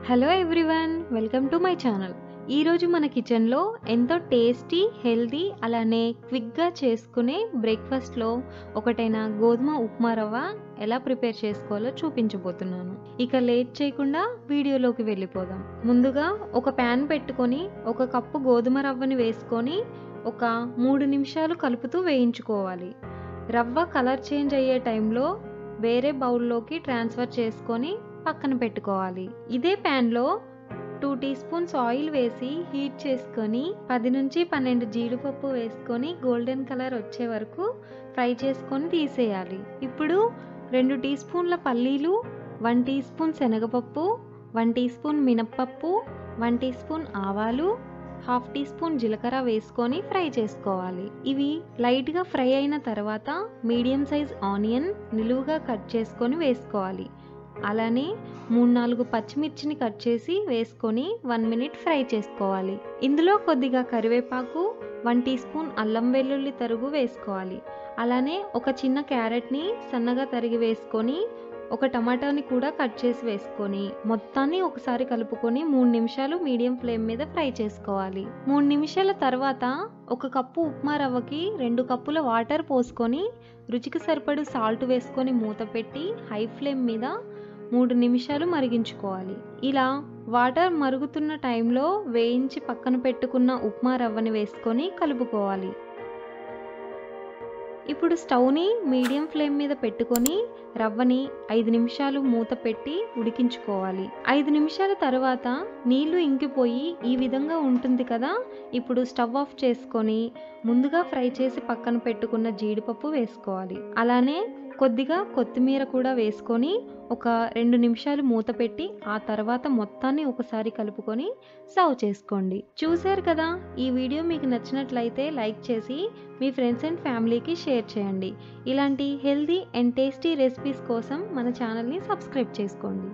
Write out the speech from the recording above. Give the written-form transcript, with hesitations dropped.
Hello everyone, welcome to my channel. ఈరోజు మన కిచెన్లో ఎంతో టేస్టీ, హెల్దీ, అలానే క్విక్గా చేసుకునే బ్రేక్ఫాస్ట్లో ఒకటైన గోధుమ ఉప్మా రవ్వ ఎలా ప్రిపేర్ చేసుకోవాలో చూపించబోతున్నాను. ఇక లేట్ చేయకుండా వీడియోలోకి వెళ్ళిపోదాం. ముందుగా ఒక ప్యాన్ పెట్టుకొని ఒక కప్పు గోధుమ రవ్వని వేసుకొని ఒక 3 నిమిషాలు కలుపుతూ వేయించుకోవాలి. రవ్వ కలర్ చేంజ్ అయ్యే టైంలో వేరే బౌల్లోకి ట్రాన్స్ఫర్ చేసుకొని పక్కన పెట్టుకోవాలి. ఇదే ప్యాన్లో 2 టీ స్పూన్స్ ఆయిల్ వేసి హీట్ చేసుకొని 10 నుంచి 12 జీడిపప్పు వేసుకొని గోల్డెన్ కలర్ వచ్చే వరకు ఫ్రై చేసుకొని తీసేయాలి. ఇప్పుడు 2 టీ స్పూన్ల పల్లీలు, 1 టీ స్పూన్ శనగపప్పు, 1 టీ స్పూన్ మినప్పప్పు, 1 టీ స్పూన్ ఆవాలు, 1/2 టీ స్పూన్ జీలకర్ర వేసుకొని ఫ్రై చేసుకోవాలి. ఇవి లైట్గా ఫ్రై అయిన తర్వాత మీడియం సైజ్ ఆనియన్ నిలువుగా కట్ చేసుకొని వేసుకోవాలి. అలానే 3-4 పచ్చిమిర్చిని కట్ చేసి వేసుకొని 1 మినిట్ ఫ్రై చేసుకోవాలి. ఇందులో కొద్దిగా కరివేపాకు, 1 టీ స్పూన్ అల్లం వెల్లుల్లి తరుగు వేసుకోవాలి. అలానే ఒక చిన్న క్యారెట్ని సన్నగా తరిగి వేసుకొని ఒక టమాటాని కూడా కట్ చేసి వేసుకొని మొత్తాన్ని ఒకసారి కలుపుకొని 3 నిమిషాలు మీడియం ఫ్లేమ్ మీద ఫ్రై చేసుకోవాలి. 3 నిమిషాల తర్వాత ఒక కప్పు ఉప్మా రవ్వకి 2 కప్పుల వాటర్ పోసుకొని రుచికి సరిపడు సాల్ట్ వేసుకొని మూత పెట్టి హై ఫ్లేమ్ మీద 3 నిమిషాలు మరిగించుకోవాలి. ఇలా వాటర్ మరుగుతున్న టైంలో వేయించి పక్కన పెట్టుకున్న ఉప్మా రవ్వని వేసుకొని కలుపుకోవాలి. ఇప్పుడు స్టవ్ని మీడియం ఫ్లేమ్ మీద పెట్టుకొని రవ్వని 5 నిమిషాలు మూత పెట్టి ఉడికించుకోవాలి. 5 నిమిషాల తర్వాత నీళ్లు ఇంకిపోయి ఈ విధంగా ఉంటుంది కదా. ఇప్పుడు స్టవ్ ఆఫ్ చేసుకొని ముందుగా ఫ్రై చేసి పక్కన పెట్టుకున్న జీడిపప్పు వేసుకోవాలి. అలానే కొద్దిగా కొత్తిమీర కూడా వేసుకొని ఒక 2 నిమిషాలు మూత పెట్టి ఆ తర్వాత మొత్తాన్ని ఒకసారి కలుపుకొని సర్వ్ చేసుకోండి. చూశారు కదా, ఈ వీడియో మీకు నచ్చినట్లయితే లైక్ చేసి మీ ఫ్రెండ్స్ అండ్ ఫ్యామిలీకి షేర్ చేయండి. ఇలాంటి హెల్దీ అండ్ టేస్టీ రెసిపీస్ కోసం మన ఛానల్ని సబ్స్క్రైబ్ చేసుకోండి.